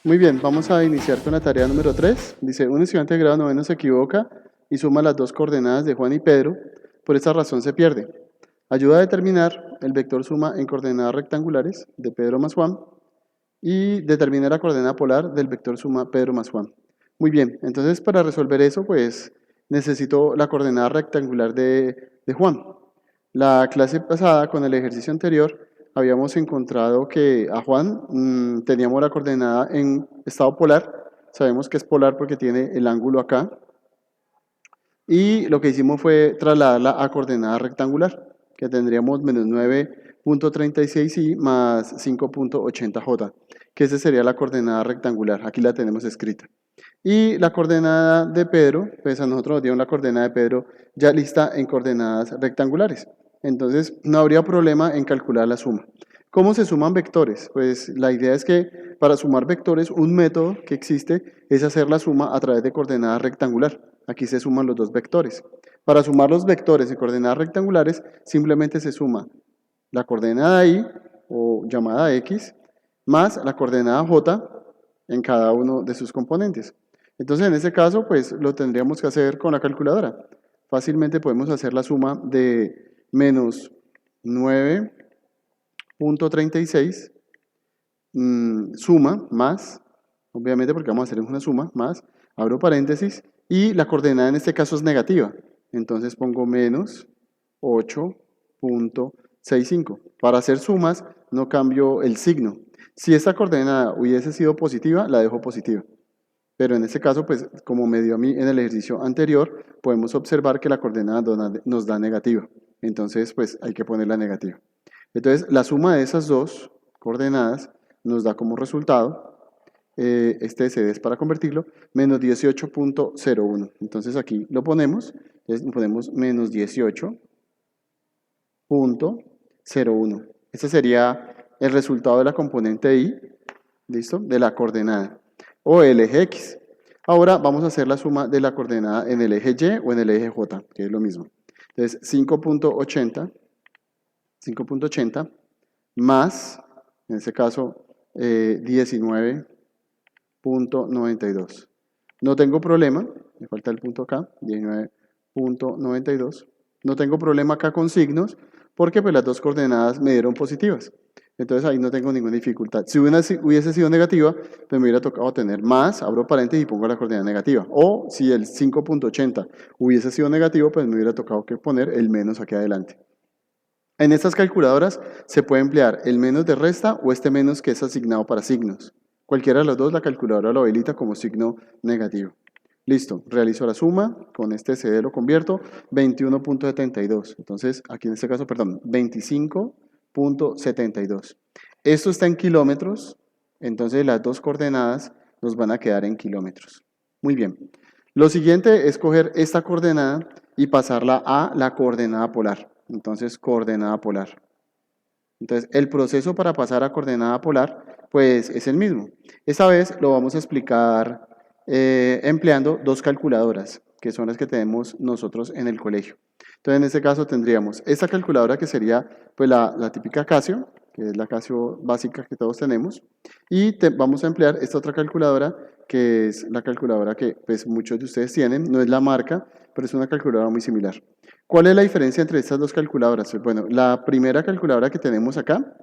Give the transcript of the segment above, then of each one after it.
Muy bien, vamos a iniciar con la tarea número 3. Dice, un estudiante de grado noveno se equivoca y suma las dos coordenadas de Juan y Pedro. Por esta razón se pierde. Ayuda a determinar el vector suma en coordenadas rectangulares de Pedro más Juan y determina la coordenada polar del vector suma Pedro más Juan. Muy bien, entonces para resolver eso, pues necesito la coordenada rectangular de Juan. La clase pasada, con el ejercicio anterior, habíamos encontrado que a Juan teníamos la coordenada en estado polar. Sabemos que es polar porque tiene el ángulo acá. Y lo que hicimos fue trasladarla a coordenada rectangular, que tendríamos menos 9.36i más 5.80j, que esa sería la coordenada rectangular. Aquí la tenemos escrita. Y la coordenada de Pedro, pues a nosotros nos dieron la coordenada de Pedro ya lista en coordenadas rectangulares. Entonces no habría problema en calcular la suma. ¿Cómo se suman vectores? Pues la idea es que para sumar vectores, un método que existe es hacer la suma a través de coordenada rectangular. Aquí se suman los dos vectores. Para sumar los vectores en coordenadas rectangulares, simplemente se suma la coordenada y, o llamada x, más la coordenada j en cada uno de sus componentes. Entonces, en este caso, pues lo tendríamos que hacer con la calculadora. Fácilmente podemos hacer la suma de menos 9.36 suma más, obviamente porque vamos a hacer una suma, más, abro paréntesis, y la coordenada en este caso es negativa. Entonces pongo menos 8.65. Para hacer sumas no cambio el signo. Si esta coordenada hubiese sido positiva, la dejo positiva. Pero en este caso, pues como me dio a mí en el ejercicio anterior, podemos observar que la coordenada nos da negativa. Entonces, pues hay que poner la negativa. Entonces, la suma de esas dos coordenadas nos da como resultado, este CD es para convertirlo, menos 18.01. Entonces aquí lo ponemos, ponemos menos 18.01. Este sería el resultado de la componente I, ¿listo? De la coordenada, o el eje X. Ahora vamos a hacer la suma de la coordenada en el eje Y o en el eje J, que es lo mismo. Entonces 5.80 más, en este caso, 19.92. No tengo problema, me falta el punto acá, 19.92. No tengo problema acá con signos, porque pues las dos coordenadas me dieron positivas. Entonces ahí no tengo ninguna dificultad. Si hubiese sido negativa, pues me hubiera tocado tener más, abro paréntesis y pongo la coordenada negativa. O si el 5.80 hubiese sido negativo, pues me hubiera tocado que poner el menos aquí adelante. En estas calculadoras se puede emplear el menos de resta o este menos que es asignado para signos. Cualquiera de los dos, la calculadora lo habilita como signo negativo. Listo, realizo la suma, con este CD lo convierto, 21.72. Entonces, aquí en este caso, perdón, 25.72. Esto está en kilómetros, entonces las dos coordenadas nos van a quedar en kilómetros. Muy bien. Lo siguiente es coger esta coordenada y pasarla a la coordenada polar. Entonces, coordenada polar. Entonces, el proceso para pasar a coordenada polar, pues es el mismo. Esta vez lo vamos a explicar empleando dos calculadoras, que son las que tenemos nosotros en el colegio. Entonces, en este caso tendríamos esta calculadora que sería pues la típica Casio, que es la Casio básica que todos tenemos, y vamos a emplear esta otra calculadora, que es la calculadora que pues muchos de ustedes tienen, no es la marca, pero es una calculadora muy similar. ¿Cuál es la diferencia entre estas dos calculadoras? Bueno, la primera calculadora que tenemos acá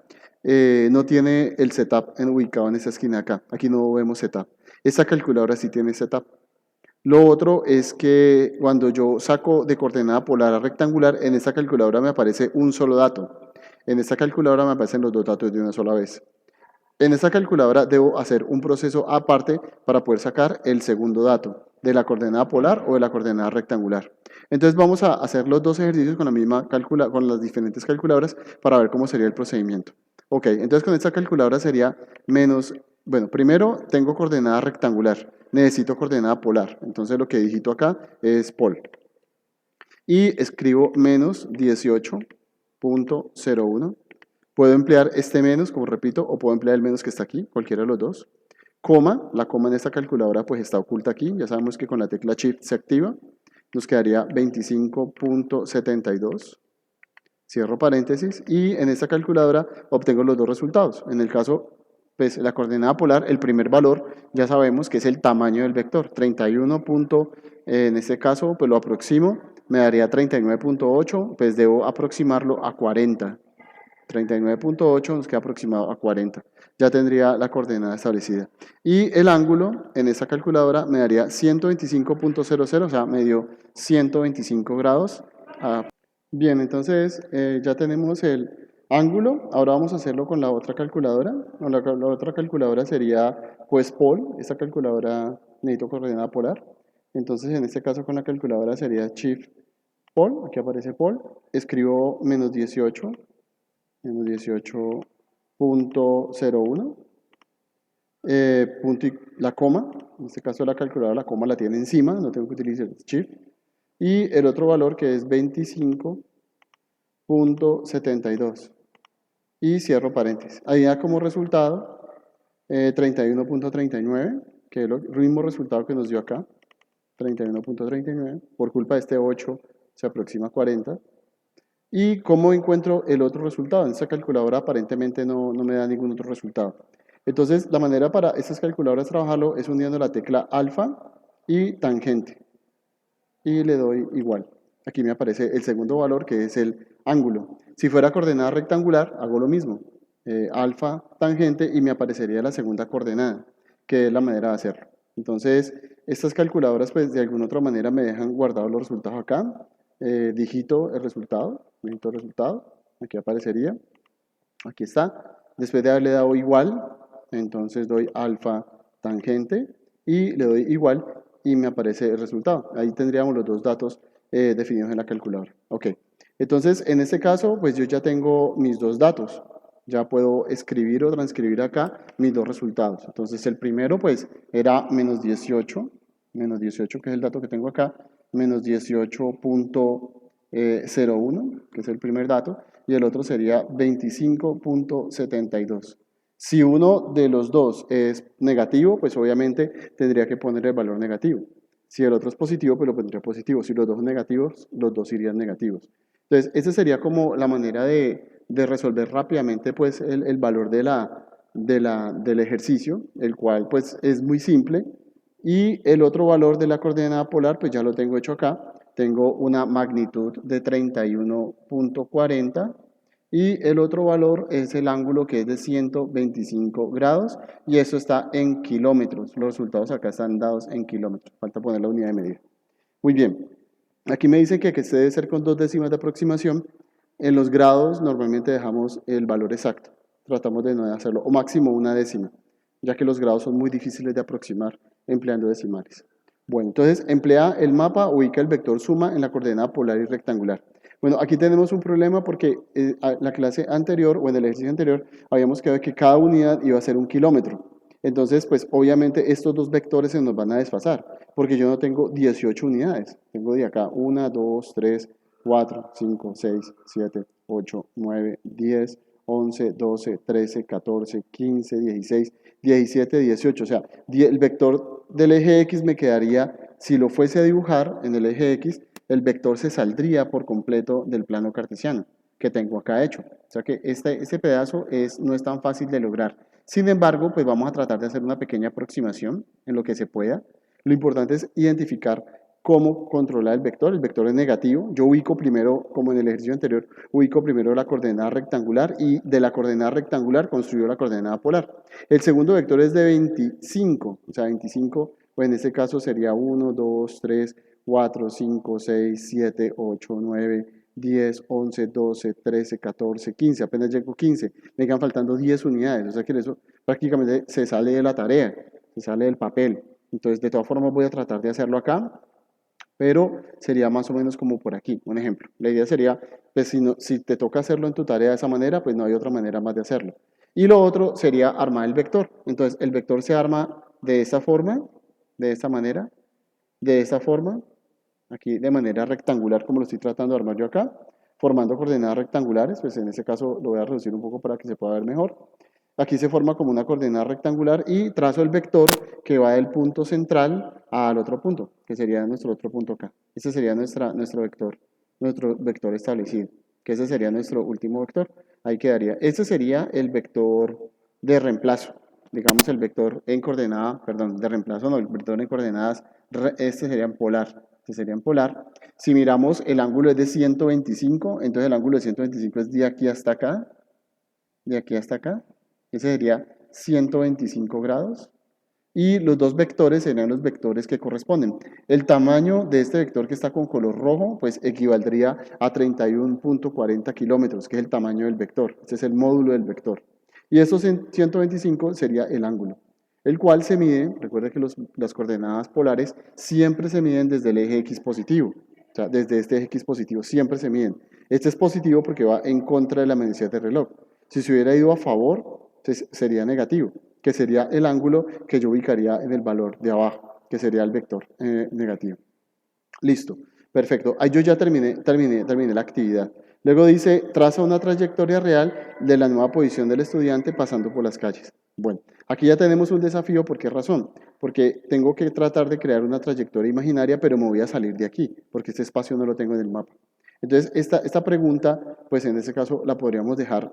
no tiene el setup ubicado en esta esquina acá. Aquí no vemos setup. Esta calculadora sí tiene setup. Lo otro es que cuando yo saco de coordenada polar a rectangular, en esta calculadora me aparece un solo dato. En esta calculadora me aparecen los dos datos de una sola vez. En esta calculadora debo hacer un proceso aparte para poder sacar el segundo dato de la coordenada polar o de la coordenada rectangular. Entonces vamos a hacer los dos ejercicios con la misma con las diferentes calculadoras para ver cómo sería el procedimiento. Ok, entonces con esta calculadora sería menos, bueno, primero tengo coordenada rectangular, necesito coordenada polar, entonces lo que digito acá es pol. Y escribo menos 18.01. Puedo emplear este menos, como repito, o puedo emplear el menos que está aquí, cualquiera de los dos. Coma, la coma en esta calculadora pues está oculta aquí, ya sabemos que con la tecla Shift se activa. Nos quedaría 25.72. Cierro paréntesis y en esta calculadora obtengo los dos resultados. En el caso pues la coordenada polar, el primer valor, ya sabemos que es el tamaño del vector. 31 punto, en este caso, pues lo aproximo, me daría 39.8, pues debo aproximarlo a 40. 39.8 nos queda aproximado a 40. Ya tendría la coordenada establecida. Y el ángulo en esta calculadora me daría 125.00, o sea, me dio 125 grados. Bien, entonces ya tenemos el ángulo. Ahora vamos a hacerlo con la otra calculadora. La otra calculadora sería, pues, POL. Esta calculadora necesito coordenada polar. Entonces, en este caso con la calculadora sería Shift POL. Aquí aparece POL. Escribo menos 18 18.01, punto y la coma, en este caso la calculadora la coma la tiene encima, no tengo que utilizar Shift, y el otro valor que es 25.72, y cierro paréntesis. Ahí da como resultado 31.39, que es el mismo resultado que nos dio acá, 31.39, por culpa de este 8 se aproxima a 40. ¿Y cómo encuentro el otro resultado? En esta calculadora aparentemente no me da ningún otro resultado. Entonces, la manera para estas calculadoras trabajarlo es uniendo la tecla alfa y tangente. Y le doy igual. Aquí me aparece el segundo valor, que es el ángulo. Si fuera coordenada rectangular, hago lo mismo. Alfa, tangente, y me aparecería la segunda coordenada, que es la manera de hacerlo. Entonces, estas calculadoras, pues, de alguna otra manera me dejan guardados los resultados acá. Digito el resultado, aquí aparecería, aquí está. Después de haberle dado igual, entonces doy alfa tangente y le doy igual y me aparece el resultado. Ahí tendríamos los dos datos definidos en la calculadora. Ok, entonces en este caso, pues yo ya tengo mis dos datos. Ya puedo escribir o transcribir acá mis dos resultados. Entonces el primero, pues, era menos 18, que es el dato que tengo acá, menos 18.01, que es el primer dato, y el otro sería 25.72. Si uno de los dos es negativo, pues obviamente tendría que poner el valor negativo. Si el otro es positivo, pues lo pondría positivo. Si los dos son negativos, los dos irían negativos. Entonces, esa sería como la manera de resolver rápidamente pues, el valor del ejercicio, el cual pues es muy simple. Y el otro valor de la coordenada polar, pues ya lo tengo hecho acá. Tengo una magnitud de 31.40 y el otro valor es el ángulo que es de 125 grados y eso está en kilómetros. Los resultados acá están dados en kilómetros. Falta poner la unidad de medida. Muy bien. Aquí me dice que este debe ser con 2 décimas de aproximación. En los grados normalmente dejamos el valor exacto. Tratamos de no hacerlo, o máximo una décima, ya que los grados son muy difíciles de aproximar empleando decimales. Bueno, entonces emplea el mapa, ubica el vector suma en la coordenada polar y rectangular. Bueno, aquí tenemos un problema porque en la clase anterior o en el ejercicio anterior habíamos quedado que cada unidad iba a ser 1 kilómetro. Entonces, pues obviamente estos dos vectores se nos van a desfasar, porque yo no tengo 18 unidades. Tengo de acá 1, 2, 3, 4, 5, 6, 7, 8, 9, 10, 11, 12, 13, 14, 15, 16, 17, 18. O sea, el vector del eje X me quedaría, si lo fuese a dibujar en el eje X, el vector se saldría por completo del plano cartesiano que tengo acá hecho. O sea que este pedazo no es tan fácil de lograr. Sin embargo, pues vamos a tratar de hacer una pequeña aproximación en lo que se pueda. Lo importante es identificar cómo controlar el vector. El vector es negativo. Yo ubico primero, como en el ejercicio anterior, ubico primero la coordenada rectangular y de la coordenada rectangular construyo la coordenada polar. El segundo vector es de 25, o sea, 25, pues en este caso sería 1, 2, 3, 4, 5, 6, 7, 8, 9, 10, 11, 12, 13, 14, 15, apenas llego 15, me quedan faltando 10 unidades, o sea que eso prácticamente se sale de la tarea, se sale del papel. Entonces, de todas formas voy a tratar de hacerlo acá, pero sería más o menos como por aquí, un ejemplo. La idea sería, pues si te toca hacerlo en tu tarea de esa manera, pues no hay otra manera más de hacerlo. Y lo otro sería armar el vector. Entonces, el vector se arma de esta forma, de esta manera, de esta forma, aquí de manera rectangular como lo estoy tratando de armar yo acá, formando coordenadas rectangulares, pues en este caso lo voy a reducir un poco para que se pueda ver mejor. Aquí se forma como una coordenada rectangular y trazo el vector que va del punto central al otro punto, que sería nuestro otro punto acá. Ese sería nuestro vector establecido, que ese sería nuestro último vector. Ahí quedaría. Este sería el vector de reemplazo. digamos el vector en coordenada, perdón, de reemplazo no, el vector en coordenadas, este sería en polar. Este sería en polar. Si miramos el ángulo es de 125, entonces el ángulo de 125 es de aquí hasta acá, de aquí hasta acá. Ese sería 125 grados. Y los dos vectores serían los vectores que corresponden. El tamaño de este vector que está con color rojo, pues equivaldría a 31.40 kilómetros, que es el tamaño del vector. Este es el módulo del vector. Y estos 125 sería el ángulo, el cual se mide, recuerda que las coordenadas polares siempre se miden desde el eje X positivo. O sea, desde este eje X positivo siempre se miden. Este es positivo porque va en contra de la medición del reloj. Si se hubiera ido a favor, sería negativo, que sería el ángulo que yo ubicaría en el valor de abajo, que sería el vector negativo. Listo, perfecto. Ahí yo ya terminé la actividad. Luego dice, traza una trayectoria real de la nueva posición del estudiante pasando por las calles. Bueno, aquí ya tenemos un desafío. ¿Por qué razón? Porque tengo que tratar de crear una trayectoria imaginaria, pero me voy a salir de aquí, porque este espacio no lo tengo en el mapa. Entonces, esta pregunta, pues en este caso la podríamos dejar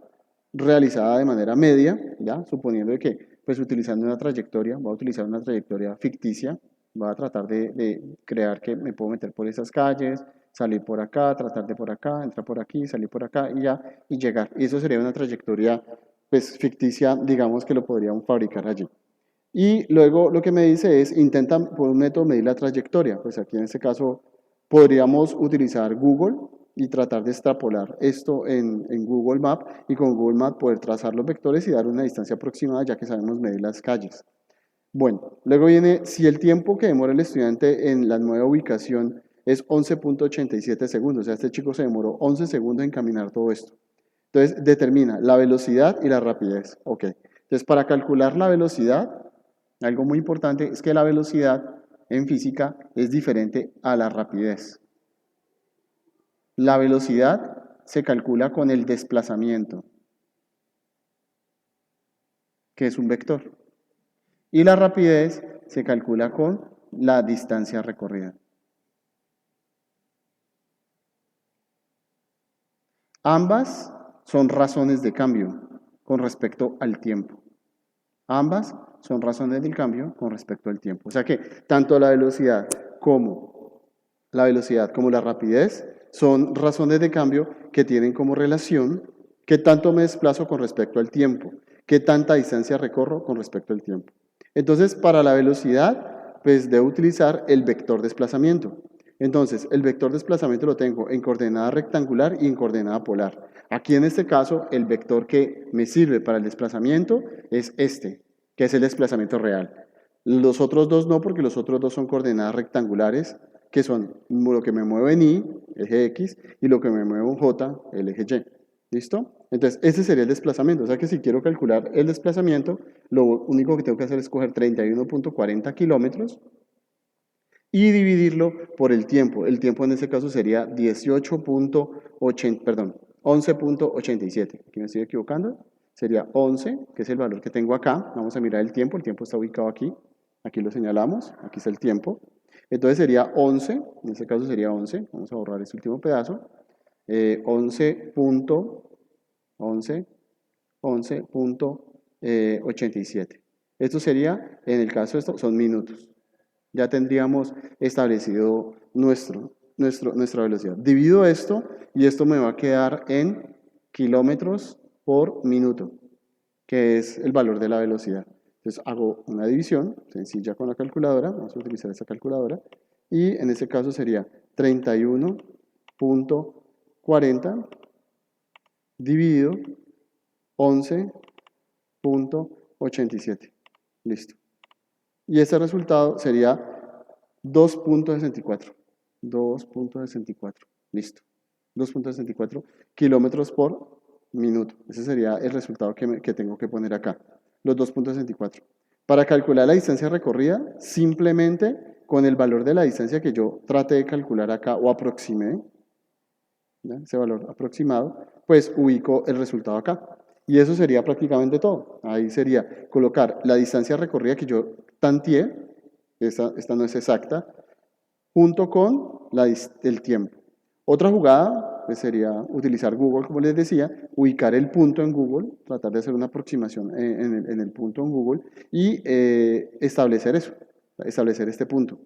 realizada de manera media, ¿ya? Suponiendo que, pues utilizando una trayectoria, voy a utilizar una trayectoria ficticia, voy a tratar de crear que me puedo meter por esas calles, salir por acá, tratar de por acá, entrar por aquí, salir por acá y ya, y llegar. Y eso sería una trayectoria, pues ficticia, digamos que lo podríamos fabricar allí. Y luego lo que me dice es, intenta por un método medir la trayectoria. Pues aquí en este caso podríamos utilizar Google y tratar de extrapolar esto en Google Maps y con Google Maps poder trazar los vectores y dar una distancia aproximada ya que sabemos medir las calles. Bueno, luego viene, si el tiempo que demora el estudiante en la nueva ubicación es 11.87 segundos, o sea, este chico se demoró 11 segundos en caminar todo esto. Entonces, determina la velocidad y la rapidez. Ok. Entonces, para calcular la velocidad, algo muy importante es que la velocidad en física es diferente a la rapidez. La velocidad se calcula con el desplazamiento, que es un vector. Y la rapidez se calcula con la distancia recorrida. Ambas son razones de cambio con respecto al tiempo. Ambas son razones del cambio con respecto al tiempo. O sea que tanto la velocidad como la rapidez son razones de cambio que tienen como relación qué tanto me desplazo con respecto al tiempo, qué tanta distancia recorro con respecto al tiempo. Entonces, para la velocidad, pues debo utilizar el vector desplazamiento. Entonces, el vector desplazamiento lo tengo en coordenada rectangular y en coordenada polar. Aquí en este caso, el vector que me sirve para el desplazamiento es este, que es el desplazamiento real. Los otros dos no, porque los otros dos son coordenadas rectangulares, que son lo que me mueve en Y, eje X, y lo que me mueve en J, el eje Y. ¿Listo? Entonces, ese sería el desplazamiento. O sea que si quiero calcular el desplazamiento, lo único que tengo que hacer es coger 31.40 kilómetros y dividirlo por el tiempo. El tiempo en este caso sería 11.87. Aquí me estoy equivocando. Sería 11, que es el valor que tengo acá. Vamos a mirar el tiempo está ubicado aquí. Aquí lo señalamos, aquí está el tiempo. Entonces sería 11, en este caso sería 11. Vamos a borrar este último pedazo. 11.87. Esto sería, en el caso de esto, son minutos. Ya tendríamos establecido nuestra velocidad. Divido esto y esto me va a quedar en kilómetros por minuto, que es el valor de la velocidad. Entonces hago una división sencilla con la calculadora, vamos a utilizar esta calculadora, y en este caso sería 31.40 dividido 11.87. Listo. Y ese resultado sería 2.64. 2.64. Listo. 2.64 kilómetros por minuto. Ese sería el resultado que tengo que poner acá. Los 2.64. Para calcular la distancia recorrida, simplemente con el valor de la distancia que yo trate de calcular acá o aproximé, ¿ya? Ese valor aproximado, pues ubico el resultado acá. Y eso sería prácticamente todo. Ahí sería colocar la distancia recorrida que yo tanteé, esta no es exacta, junto con el tiempo. Otra jugada pues sería utilizar Google, como les decía, ubicar el punto en Google, tratar de hacer una aproximación en el punto en Google y establecer eso, establecer este punto.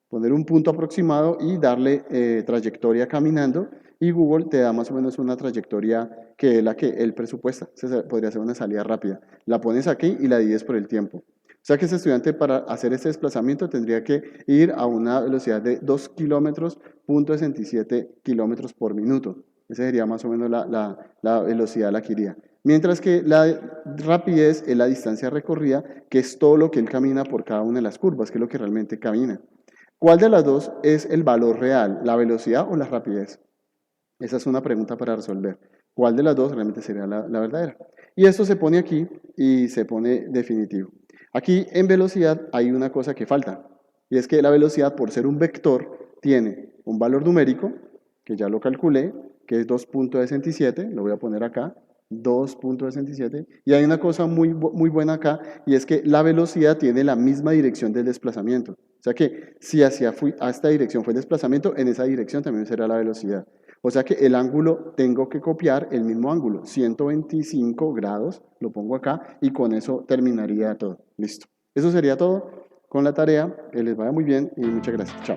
Poner un punto aproximado y darle trayectoria caminando y Google te da más o menos una trayectoria que es la que él presupuesta. Podría ser una salida rápida. La pones aquí y la divides por el tiempo. O sea que ese estudiante para hacer este desplazamiento tendría que ir a una velocidad de 2 kilómetros, 0.67 kilómetros por minuto. Esa sería más o menos la velocidad a la que iría. Mientras que la rapidez es la distancia recorrida, que es todo lo que él camina por cada una de las curvas, que es lo que realmente camina. ¿Cuál de las dos es el valor real, la velocidad o la rapidez? Esa es una pregunta para resolver. ¿Cuál de las dos realmente sería la verdadera? Y esto se pone aquí y se pone definitivo. Aquí en velocidad hay una cosa que falta, y es que la velocidad, por ser un vector, tiene un valor numérico, que ya lo calculé, que es 2.67, lo voy a poner acá, 2.67, y hay una cosa muy buena acá, y es que la velocidad tiene la misma dirección del desplazamiento. O sea que si a esta dirección fue el desplazamiento, en esa dirección también será la velocidad. O sea que el ángulo, tengo que copiar el mismo ángulo, 125 grados, lo pongo acá, y con eso terminaría todo. Listo. Eso sería todo con la tarea. Que les vaya muy bien y muchas gracias. Chao.